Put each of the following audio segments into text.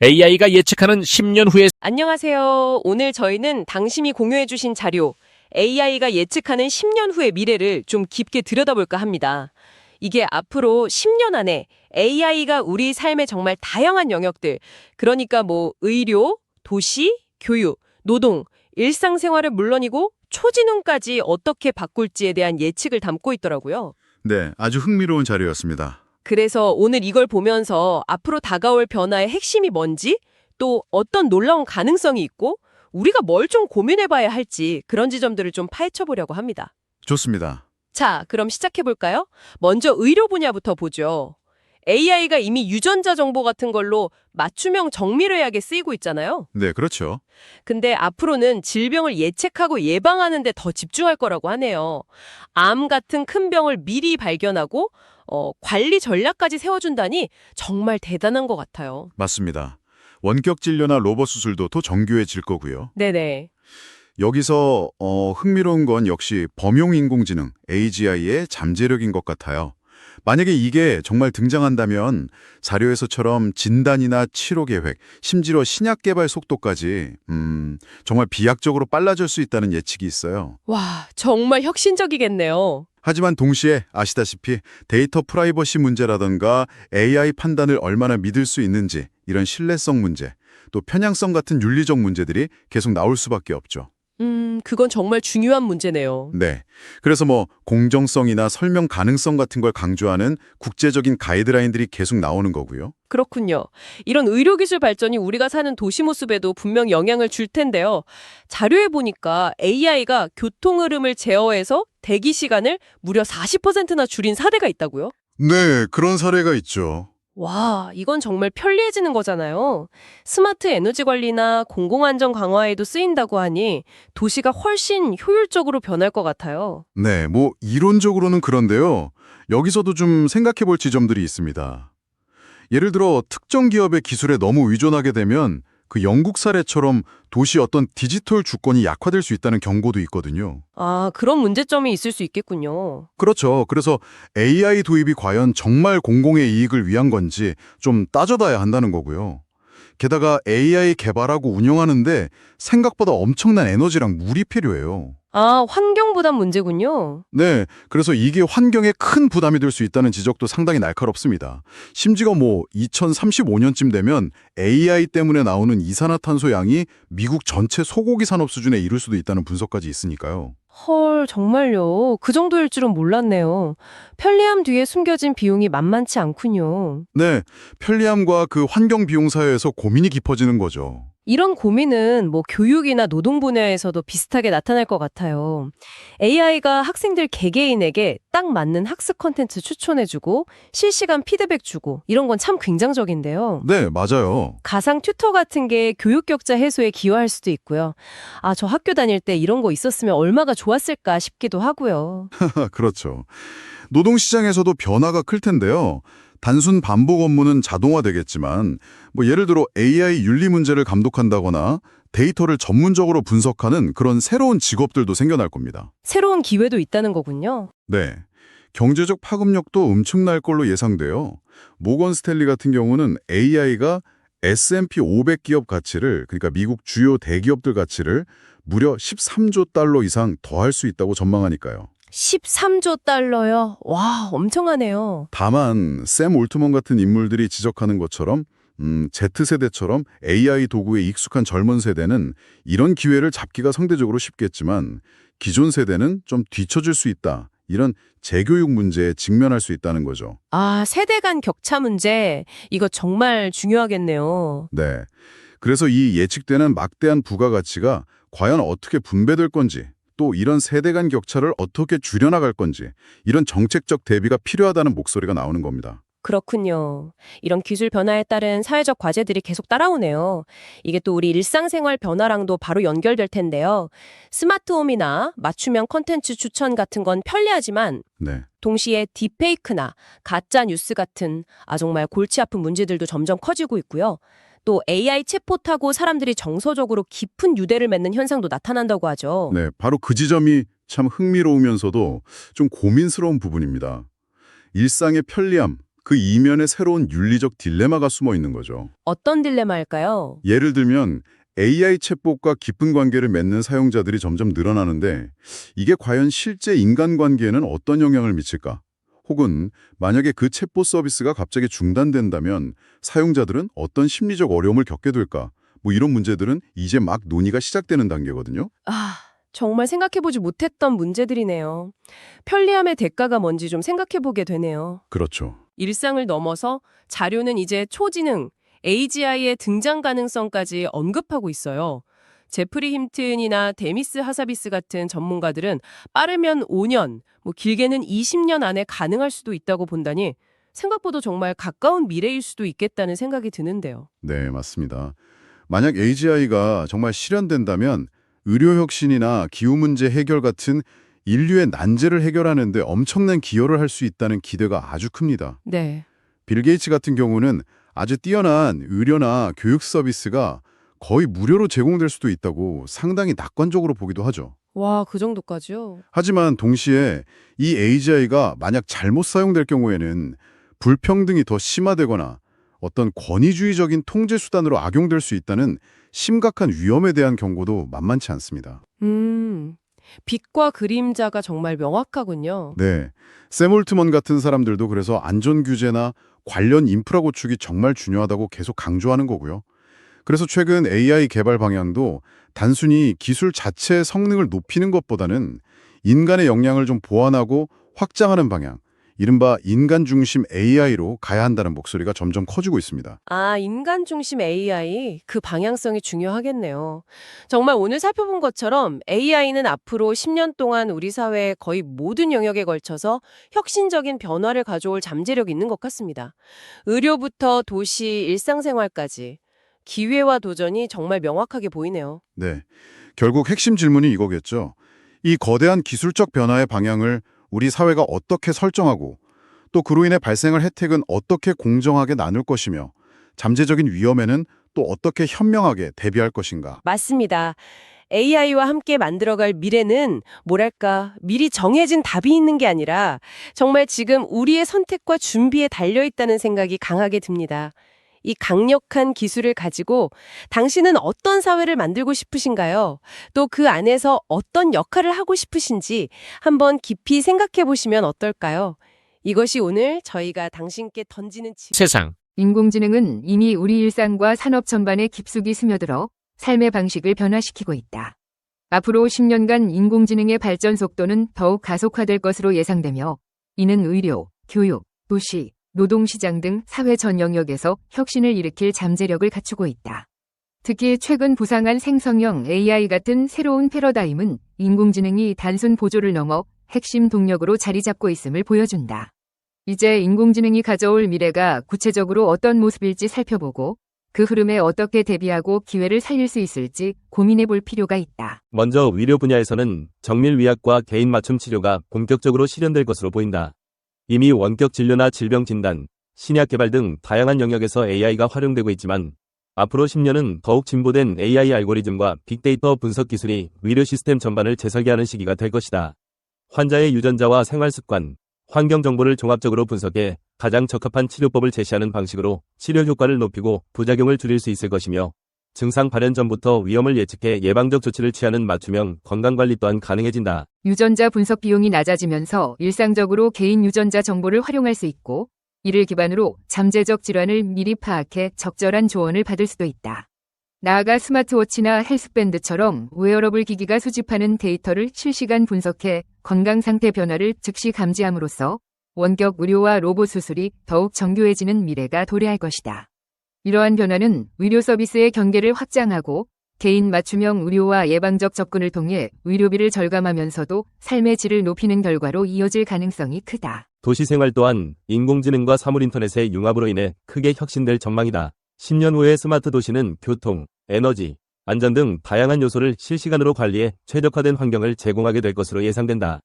AI가 예측하는 10년 후의 안녕하세요. 오늘 저희는 당신이 공유해주신 자료, AI가 예측하는 10년 후의 미래를 좀 깊게 들여다볼까 합니다. 이게 앞으로 10년 안에 AI가 우리 삶의 정말 다양한 영역들, 그러니까 의료, 도시, 교육, 노동, 일상생활은 물론이고 초진웅까지 어떻게 바꿀지에 대한 예측을 담고 있더라고요. 네, 아주 흥미로운 자료였습니다. 그래서 오늘 이걸 보면서 앞으로 다가올 변화의 핵심이 뭔지, 또 어떤 놀라운 가능성이 있고 우리가 뭘 좀 고민해봐야 할지 그런 지점들을 좀 파헤쳐보려고 합니다. 좋습니다. 자, 그럼 시작해볼까요? 먼저 의료 분야부터 보죠. AI가 이미 유전자 정보 같은 걸로 맞춤형 정밀의학에 쓰이고 있잖아요. 네, 그렇죠. 근데 앞으로는 질병을 예측하고 예방하는 데 더 집중할 거라고 하네요. 암 같은 큰 병을 미리 발견하고 관리 전략까지 세워준다니 정말 대단한 것 같아요. 맞습니다. 원격 진료나 로봇 수술도 더 정교해질 거고요. 네네. 여기서 흥미로운 건 역시 범용 인공지능 AGI의 잠재력인 것 같아요. 만약에 이게 정말 등장한다면 자료에서처럼 진단이나 치료 계획, 심지어 신약 개발 속도까지 정말 비약적으로 빨라질 수 있다는 예측이 있어요. 와, 정말 혁신적이겠네요. 하지만 동시에 아시다시피 데이터 프라이버시 문제라던가 AI 판단을 얼마나 믿을 수 있는지 이런 신뢰성 문제, 또 편향성 같은 윤리적 문제들이 계속 나올 수밖에 없죠. 그건 정말 중요한 문제네요. 네. 그래서 공정성이나 설명 가능성 같은 걸 강조하는 국제적인 가이드라인들이 계속 나오는 거고요. 그렇군요. 이런 의료기술 발전이 우리가 사는 도시 모습에도 분명 영향을 줄 텐데요. 자료에 보니까 AI가 교통 흐름을 제어해서 대기 시간을 무려 40%나 줄인 사례가 있다고요? 네, 그런 사례가 있죠. 와, 이건 정말 편리해지는 거잖아요. 스마트 에너지 관리나 공공안전 강화에도 쓰인다고 하니 도시가 훨씬 효율적으로 변할 것 같아요. 네, 이론적으로는 그런데요. 여기서도 좀 생각해 볼 지점들이 있습니다. 예를 들어 특정 기업의 기술에 너무 의존하게 되면 그 영국 사례처럼 도시 어떤 디지털 주권이 약화될 수 있다는 경고도 있거든요. 아, 그런 문제점이 있을 수 있겠군요. 그렇죠. 그래서 AI 도입이 과연 정말 공공의 이익을 위한 건지 좀 따져봐야 한다는 거고요. 게다가 AI 개발하고 운영하는데 생각보다 엄청난 에너지랑 물이 필요해요. 아, 환경 부담 문제군요. 네, 그래서 이게 환경에 큰 부담이 될 수 있다는 지적도 상당히 날카롭습니다. 심지어 2035년쯤 되면 AI 때문에 나오는 이산화탄소 양이 미국 전체 소고기 산업 수준에 이를 수도 있다는 분석까지 있으니까요. 헐, 정말요? 그 정도일 줄은 몰랐네요. 편리함 뒤에 숨겨진 비용이 만만치 않군요. 네, 편리함과 그 환경 비용 사이에서 고민이 깊어지는 거죠. 이런 고민은 교육이나 노동 분야에서도 비슷하게 나타날 것 같아요. AI가 학생들 개개인에게 딱 맞는 학습 콘텐츠 추천해주고 실시간 피드백 주고 이런 건 참 굉장적인데요. 네, 맞아요. 가상 튜터 같은 게 교육 격차 해소에 기여할 수도 있고요. 아, 저 학교 다닐 때 이런 거 있었으면 얼마가 좋았을까 싶기도 하고요. 그렇죠. 노동시장에서도 변화가 클 텐데요. 단순 반복 업무는 자동화되겠지만 예를 들어 AI 윤리 문제를 감독한다거나 데이터를 전문적으로 분석하는 그런 새로운 직업들도 생겨날 겁니다. 새로운 기회도 있다는 거군요. 네. 경제적 파급력도 엄청날 걸로 예상돼요. 모건 스탠리 같은 경우는 AI가 S&P 500 기업 가치를, 그러니까 미국 주요 대기업들 가치를 무려 13조 달러 이상 더할 수 있다고 전망하니까요. 13조 달러요? 와, 엄청하네요. 다만 샘 올트먼 같은 인물들이 지적하는 것처럼 Z세대처럼 AI 도구에 익숙한 젊은 세대는 이런 기회를 잡기가 상대적으로 쉽겠지만 기존 세대는 좀 뒤처질 수 있다. 이런 재교육 문제에 직면할 수 있다는 거죠. 아, 세대 간 격차 문제. 이거 정말 중요하겠네요. 네. 그래서 이 예측되는 막대한 부가가치가 과연 어떻게 분배될 건지, 또 이런 세대 간 격차를 어떻게 줄여나갈 건지, 이런 정책적 대비가 필요하다는 목소리가 나오는 겁니다. 그렇군요. 이런 기술 변화에 따른 사회적 과제들이 계속 따라오네요. 이게 또 우리 일상생활 변화랑도 바로 연결될 텐데요. 스마트홈이나 맞춤형 컨텐츠 추천 같은 건 편리하지만 네. 동시에 딥페이크나 가짜 뉴스 같은 정말 골치 아픈 문제들도 점점 커지고 있고요. 또 AI 챗봇하고 사람들이 정서적으로 깊은 유대를 맺는 현상도 나타난다고 하죠. 네, 바로 그 지점이 참 흥미로우면서도 좀 고민스러운 부분입니다. 일상의 편리함, 그 이면에 새로운 윤리적 딜레마가 숨어 있는 거죠. 어떤 딜레마일까요? 예를 들면 AI 챗봇과 깊은 관계를 맺는 사용자들이 점점 늘어나는데 이게 과연 실제 인간관계에는 어떤 영향을 미칠까? 혹은 만약에 그 챗봇 서비스가 갑자기 중단된다면 사용자들은 어떤 심리적 어려움을 겪게 될까? 뭐 이런 문제들은 이제 막 논의가 시작되는 단계거든요. 정말 생각해보지 못했던 문제들이네요. 편리함의 대가가 뭔지 좀 생각해보게 되네요. 그렇죠. 일상을 넘어서 자료는 이제 초지능, AGI의 등장 가능성까지 언급하고 있어요. 제프리 힘튼이나 데미스 하사비스 같은 전문가들은 빠르면 5년, 길게는 20년 안에 가능할 수도 있다고 본다니 생각보다 정말 가까운 미래일 수도 있겠다는 생각이 드는데요. 네, 맞습니다. 만약 AGI가 정말 실현된다면 의료 혁신이나 기후 문제 해결 같은 인류의 난제를 해결하는 데 엄청난 기여를 할 수 있다는 기대가 아주 큽니다. 네. 빌 게이츠 같은 경우는 아주 뛰어난 의료나 교육 서비스가 거의 무료로 제공될 수도 있다고 상당히 낙관적으로 보기도 하죠. 와, 그 정도까지요? 하지만 동시에 이 AGI가 만약 잘못 사용될 경우에는 불평등이 더 심화되거나 어떤 권위주의적인 통제 수단으로 악용될 수 있다는 심각한 위험에 대한 경고도 만만치 않습니다. 빛과 그림자가 정말 명확하군요. 네, 샘 올트먼 같은 사람들도 그래서 안전 규제나 관련 인프라 구축이 정말 중요하다고 계속 강조하는 거고요. 그래서 최근 AI 개발 방향도 단순히 기술 자체의 성능을 높이는 것보다는 인간의 역량을 좀 보완하고 확장하는 방향, 이른바 인간 중심 AI로 가야 한다는 목소리가 점점 커지고 있습니다. 인간 중심 AI, 그 방향성이 중요하겠네요. 정말 오늘 살펴본 것처럼 AI는 앞으로 10년 동안 우리 사회의 거의 모든 영역에 걸쳐서 혁신적인 변화를 가져올 잠재력이 있는 것 같습니다. 의료부터 도시, 일상생활까지 기회와 도전이 정말 명확하게 보이네요. 네, 결국 핵심 질문이 이거겠죠. 이 거대한 기술적 변화의 방향을 우리 사회가 어떻게 설정하고 또 그로 인해 발생할 혜택은 어떻게 공정하게 나눌 것이며 잠재적인 위험에는 또 어떻게 현명하게 대비할 것인가. 맞습니다. AI와 함께 만들어갈 미래는 미리 정해진 답이 있는 게 아니라 정말 지금 우리의 선택과 준비에 달려있다는 생각이 강하게 듭니다. 이 강력한 기술을 가지고 당신은 어떤 사회를 만들고 싶으신가요? 또 그 안에서 어떤 역할을 하고 싶으신지 한번 깊이 생각해 보시면 어떨까요? 이것이 오늘 저희가 당신께 던지는 세상. 인공지능은 이미 우리 일상과 산업 전반에 깊숙이 스며들어 삶의 방식을 변화시키고 있다. 앞으로 10년간 인공지능의 발전 속도는 더욱 가속화될 것으로 예상되며 이는 의료, 교육, 도시, 노동시장 등 사회 전 영역에서 혁신을 일으킬 잠재력을 갖추고 있다. 특히 최근 부상한 생성형 AI 같은 새로운 패러다임은 인공지능이 단순 보조를 넘어 핵심 동력으로 자리 잡고 있음을 보여준다. 이제 인공지능이 가져올 미래가 구체적으로 어떤 모습일지 살펴보고 그 흐름에 어떻게 대비하고 기회를 살릴 수 있을지 고민해 볼 필요가 있다. 먼저 의료 분야에서는 정밀의학과 개인 맞춤 치료가 본격적으로 실현될 것으로 보인다. 이미 원격 진료나 질병 진단, 신약 개발 등 다양한 영역에서 AI가 활용되고 있지만 앞으로 10년은 더욱 진보된 AI 알고리즘과 빅데이터 분석 기술이 의료 시스템 전반을 재설계하는 시기가 될 것이다. 환자의 유전자와 생활 습관, 환경 정보를 종합적으로 분석해 가장 적합한 치료법을 제시하는 방식으로 치료 효과를 높이고 부작용을 줄일 수 있을 것이며 증상 발현 전부터 위험을 예측해 예방적 조치를 취하는 맞춤형 건강관리 또한 가능해진다. 유전자 분석 비용이 낮아지면서 일상적으로 개인 유전자 정보를 활용할 수 있고 이를 기반으로 잠재적 질환을 미리 파악해 적절한 조언을 받을 수도 있다. 나아가 스마트워치나 헬스밴드처럼 웨어러블 기기가 수집하는 데이터를 실시간 분석해 건강 상태 변화를 즉시 감지함으로써 원격 의료와 로봇 수술이 더욱 정교해지는 미래가 도래할 것이다. 이러한 변화는 의료 서비스의 경계를 확장하고 개인 맞춤형 의료와 예방적 접근을 통해 의료비를 절감하면서도 삶의 질을 높이는 결과로 이어질 가능성이 크다. 도시생활 또한 인공지능과 사물인터넷의 융합으로 인해 크게 혁신될 전망이다. 10년 후의 스마트 도시는 교통, 에너지, 안전 등 다양한 요소를 실시간으로 관리해 최적화된 환경을 제공하게 될 것으로 예상된다.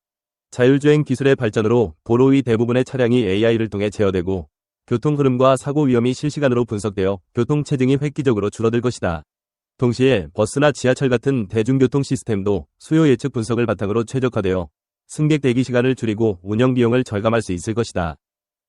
자율주행 기술의 발전으로 도로 위 대부분의 차량이 AI를 통해 제어되고 교통 흐름과 사고 위험이 실시간으로 분석되어 교통 체증이 획기적으로 줄어들 것이다. 동시에 버스나 지하철 같은 대중교통 시스템도 수요 예측 분석을 바탕으로 최적화되어 승객 대기 시간을 줄이고 운영 비용을 절감할 수 있을 것이다.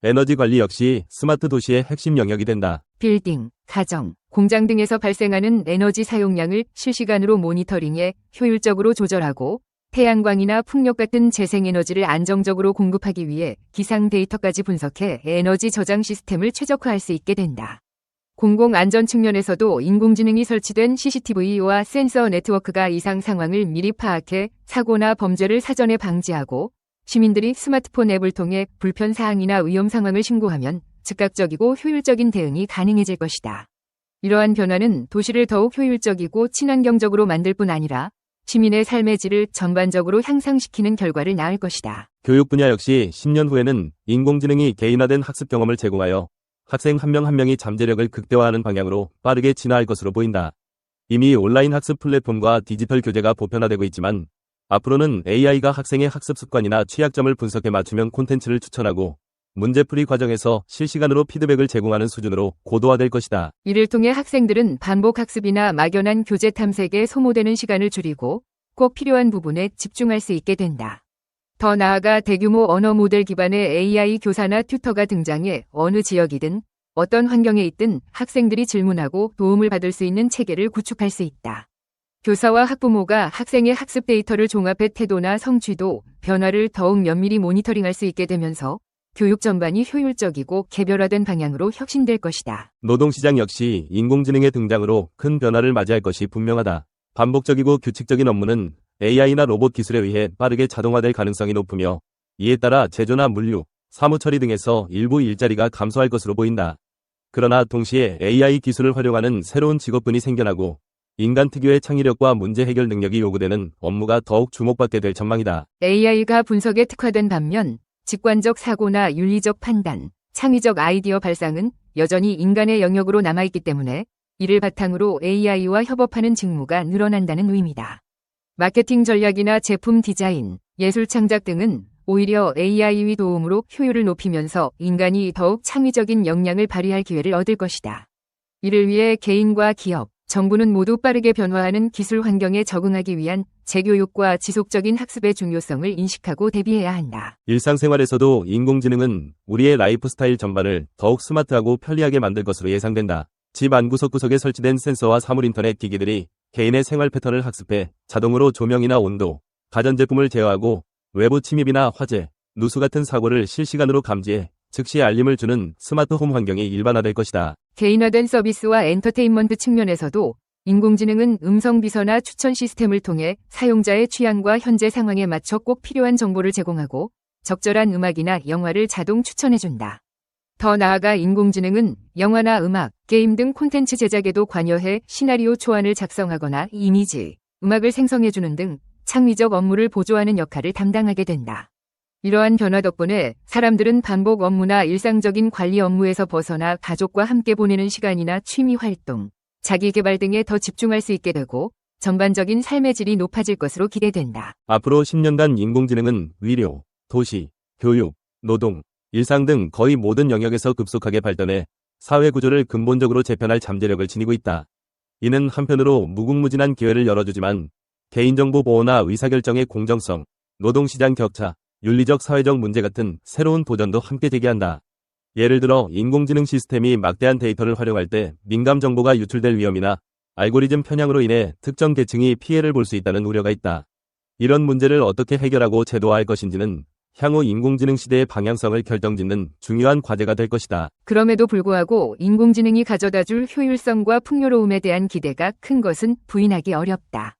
에너지 관리 역시 스마트 도시의 핵심 영역이 된다. 빌딩, 가정, 공장 등에서 발생하는 에너지 사용량을 실시간으로 모니터링해 효율적으로 조절하고 태양광이나 풍력 같은 재생에너지를 안정적으로 공급하기 위해 기상 데이터까지 분석해 에너지 저장 시스템을 최적화할 수 있게 된다. 공공안전 측면에서도 인공지능이 설치된 CCTV와 센서 네트워크가 이상 상황을 미리 파악해 사고나 범죄를 사전에 방지하고 시민들이 스마트폰 앱을 통해 불편 사항이나 위험 상황을 신고하면 즉각적이고 효율적인 대응이 가능해질 것이다. 이러한 변화는 도시를 더욱 효율적이고 친환경적으로 만들 뿐 아니라 시민의 삶의 질을 전반적으로 향상시키는 결과를 낳을 것이다. 교육 분야 역시 10년 후에는 인공지능이 개인화된 학습 경험을 제공하여 학생 한 명 한 명이 잠재력을 극대화하는 방향으로 빠르게 진화할 것으로 보인다. 이미 온라인 학습 플랫폼과 디지털 교재가 보편화되고 있지만 앞으로는 AI가 학생의 학습 습관이나 취약점을 분석해 맞춤형 콘텐츠를 추천하고 문제풀이 과정에서 실시간으로 피드백을 제공하는 수준으로 고도화될 것이다. 이를 통해 학생들은 반복 학습이나 막연한 교재 탐색에 소모되는 시간을 줄이고 꼭 필요한 부분에 집중할 수 있게 된다. 더 나아가 대규모 언어 모델 기반의 AI 교사나 튜터가 등장해 어느 지역이든 어떤 환경에 있든 학생들이 질문하고 도움을 받을 수 있는 체계를 구축할 수 있다. 교사와 학부모가 학생의 학습 데이터를 종합해 태도나 성취도, 변화를 더욱 면밀히 모니터링할 수 있게 되면서 교육 전반이 효율적이고 개별화된 방향으로 혁신될 것이다. 노동시장 역시 인공지능의 등장으로 큰 변화를 맞이할 것이 분명하다. 반복적이고 규칙적인 업무는 AI나 로봇 기술에 의해 빠르게 자동화될 가능성이 높으며 이에 따라 제조나 물류, 사무처리 등에서 일부 일자리가 감소할 것으로 보인다. 그러나 동시에 AI 기술을 활용하는 새로운 직업군이 생겨나고 인간 특유의 창의력과 문제 해결 능력이 요구되는 업무가 더욱 주목받게 될 전망이다. AI가 분석에 특화된 반면 직관적 사고나 윤리적 판단, 창의적 아이디어 발상은 여전히 인간의 영역으로 남아있기 때문에 이를 바탕으로 AI와 협업하는 직무가 늘어난다는 의미다. 마케팅 전략이나 제품 디자인, 예술 창작 등은 오히려 AI의 도움으로 효율을 높이면서 인간이 더욱 창의적인 역량을 발휘할 기회를 얻을 것이다. 이를 위해 개인과 기업, 정부는 모두 빠르게 변화하는 기술 환경에 적응하기 위한 재교육과 지속적인 학습의 중요성을 인식하고 대비해야 한다. 일상생활에서도 인공지능은 우리의 라이프 스타일 전반을 더욱 스마트하고 편리하게 만들 것으로 예상된다. 집 안 구석구석에 설치된 센서와 사물인터넷 기기들이 개인의 생활 패턴을 학습해 자동으로 조명이나 온도, 가전제품을 제어하고 외부 침입이나 화재, 누수 같은 사고를 실시간으로 감지해 즉시 알림을 주는 스마트 홈 환경이 일반화될 것이다. 개인화된 서비스와 엔터테인먼트 측면에서도 인공지능은 음성 비서나 추천 시스템을 통해 사용자의 취향과 현재 상황에 맞춰 꼭 필요한 정보를 제공하고 적절한 음악이나 영화를 자동 추천해준다. 더 나아가 인공지능은 영화나 음악, 게임 등 콘텐츠 제작에도 관여해 시나리오 초안을 작성하거나 이미지, 음악을 생성해주는 등 창의적 업무를 보조하는 역할을 담당하게 된다. 이러한 변화 덕분에 사람들은 반복 업무나 일상적인 관리 업무에서 벗어나 가족과 함께 보내는 시간이나 취미 활동, 자기 개발 등에 더 집중할 수 있게 되고 전반적인 삶의 질이 높아질 것으로 기대된다. 앞으로 10년간 인공지능은 의료, 도시, 교육, 노동, 일상 등 거의 모든 영역에서 급속하게 발전해 사회 구조를 근본적으로 재편할 잠재력을 지니고 있다. 이는 한편으로 무궁무진한 기회를 열어주지만 개인정보 보호나 의사결정의 공정성, 노동시장 격차, 윤리적 사회적 문제 같은 새로운 도전도 함께 제기한다. 예를 들어 인공지능 시스템이 막대한 데이터를 활용할 때 민감 정보가 유출될 위험이나 알고리즘 편향으로 인해 특정 계층이 피해를 볼 수 있다는 우려가 있다. 이런 문제를 어떻게 해결하고 제도화할 것인지는 향후 인공지능 시대의 방향성을 결정짓는 중요한 과제가 될 것이다. 그럼에도 불구하고 인공지능이 가져다줄 효율성과 풍요로움에 대한 기대가 큰 것은 부인하기 어렵다.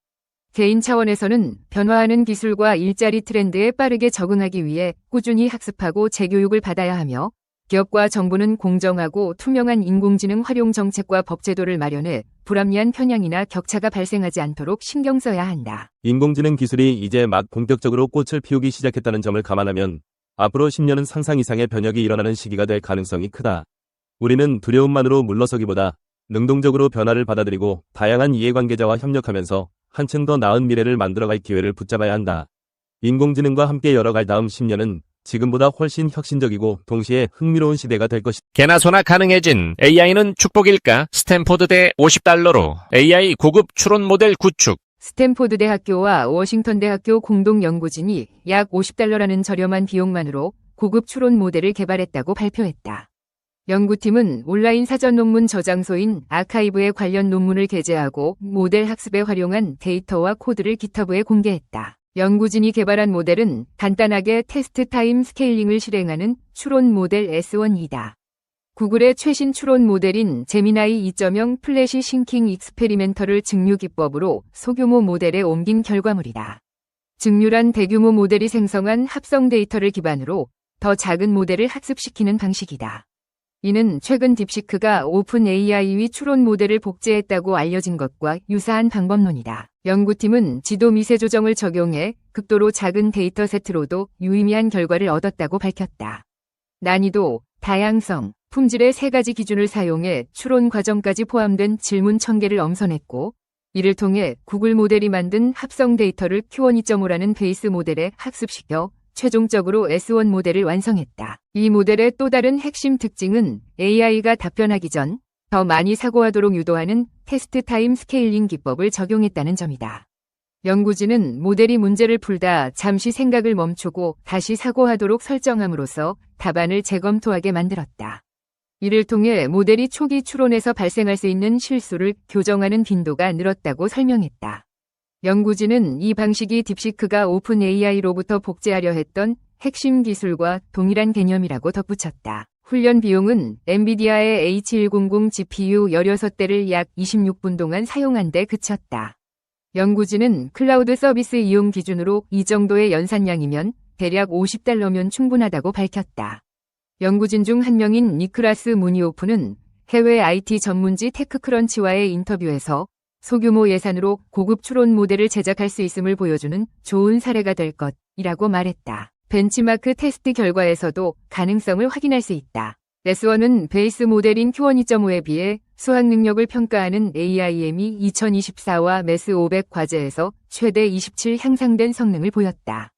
개인 차원에서는 변화하는 기술과 일자리 트렌드에 빠르게 적응하기 위해 꾸준히 학습하고 재교육을 받아야 하며 기업과 정부는 공정하고 투명한 인공지능 활용 정책과 법제도를 마련해 불합리한 편향이나 격차가 발생하지 않도록 신경 써야 한다. 인공지능 기술이 이제 막 본격적으로 꽃을 피우기 시작했다는 점을 감안하면 앞으로 10년은 상상 이상의 변혁이 일어나는 시기가 될 가능성이 크다. 우리는 두려움만으로 물러서기보다 능동적으로 변화를 받아들이고 다양한 이해관계자와 협력하면서 한층 더 나은 미래를 만들어갈 기회를 붙잡아야 한다. 인공지능과 함께 열어갈 다음 10년은 지금보다 훨씬 혁신적이고 동시에 흥미로운 시대가 될 것이다. 개나 소나 가능해진 AI는 축복일까? 스탠포드대 $50로 AI 고급 추론 모델 구축. 스탠포드 대학교와 워싱턴 대학교 공동 연구진이 약 $50라는 저렴한 비용만으로 고급 추론 모델을 개발했다고 발표했다. 연구팀은 온라인 사전 논문 저장소인 아카이브에 관련 논문을 게재하고 모델 학습에 활용한 데이터와 코드를 GitHub에 공개했다. 연구진이 개발한 모델은 간단하게 테스트 타임 스케일링을 실행하는 추론 모델 S1이다. 구글의 최신 추론 모델인 제미나이 2.0 플래시 싱킹 익스페리멘터를 증류 기법으로 소규모 모델에 옮긴 결과물이다. 증류란 대규모 모델이 생성한 합성 데이터를 기반으로 더 작은 모델을 학습시키는 방식이다. 이는 최근 딥시크가 오픈 AI의 추론 모델을 복제했다고 알려진 것과 유사한 방법론이다. 연구팀은 지도 미세 조정을 적용해 극도로 작은 데이터 세트로도 유의미한 결과를 얻었다고 밝혔다. 난이도, 다양성, 품질의 3가지 기준을 사용해 추론 과정까지 포함된 질문 1000개를 엄선했고, 이를 통해 구글 모델이 만든 합성 데이터를 Q1 2.5라는 베이스 모델에 학습시켜 최종적으로 S1 모델을 완성했다. 이 모델의 또 다른 핵심 특징은 AI가 답변하기 전 더 많이 사고하도록 유도하는 테스트 타임 스케일링 기법을 적용했다는 점이다. 연구진은 모델이 문제를 풀다 잠시 생각을 멈추고 다시 사고하도록 설정함으로써 답안을 재검토하게 만들었다. 이를 통해 모델이 초기 추론에서 발생할 수 있는 실수를 교정하는 빈도가 늘었다고 설명했다. 연구진은 이 방식이 딥시크가 오픈 AI로부터 복제하려 했던 핵심 기술과 동일한 개념이라고 덧붙였다. 훈련 비용은 엔비디아의 H100 GPU 16대를 약 26분 동안 사용한 데 그쳤다. 연구진은 클라우드 서비스 이용 기준으로 이 정도의 연산량이면 대략 $50면 충분하다고 밝혔다. 연구진 중 한 명인 니크라스 무니오프는 해외 IT 전문지 테크크런치와의 인터뷰에서 소규모 예산으로 고급 추론 모델을 제작할 수 있음을 보여주는 좋은 사례가 될 것이라고 말했다. 벤치마크 테스트 결과에서도 가능성을 확인할 수 있다. S1은 베이스 모델인 Q1 2.5에 비해 수학 능력을 평가하는 AIME 2024와 MES 500 과제에서 최대 27 향상된 성능을 보였다.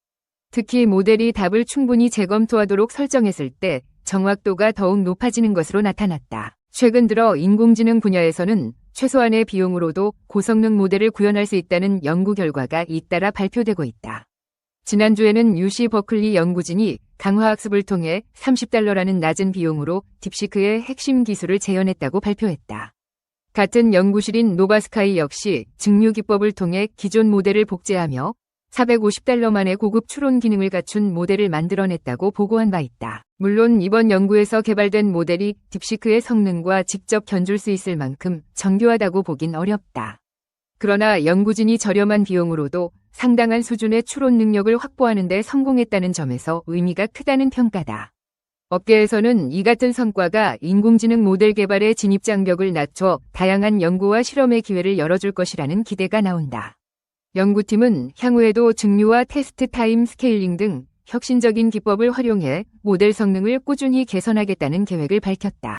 특히 모델이 답을 충분히 재검토하도록 설정했을 때 정확도가 더욱 높아지는 것으로 나타났다. 최근 들어 인공지능 분야에서는 최소한의 비용으로도 고성능 모델을 구현할 수 있다는 연구 결과가 잇따라 발표되고 있다. 지난주에는 UC 버클리 연구진이 강화학습을 통해 $30라는 낮은 비용으로 딥시크의 핵심 기술을 재현했다고 발표했다. 같은 연구실인 노바스카이 역시 증류 기법을 통해 기존 모델을 복제하며 $450만의 고급 추론 기능을 갖춘 모델을 만들어냈다고 보고한 바 있다. 물론 이번 연구에서 개발된 모델이 딥시크의 성능과 직접 견줄 수 있을 만큼 정교하다고 보긴 어렵다. 그러나 연구진이 저렴한 비용으로도 상당한 수준의 추론 능력을 확보하는 데 성공했다는 점에서 의미가 크다는 평가다. 업계에서는 이 같은 성과가 인공지능 모델 개발의 진입 장벽을 낮춰 다양한 연구와 실험의 기회를 열어줄 것이라는 기대가 나온다. 연구팀은 향후에도 증류와 테스트 타임 스케일링 등 혁신적인 기법을 활용해 모델 성능을 꾸준히 개선하겠다는 계획을 밝혔다.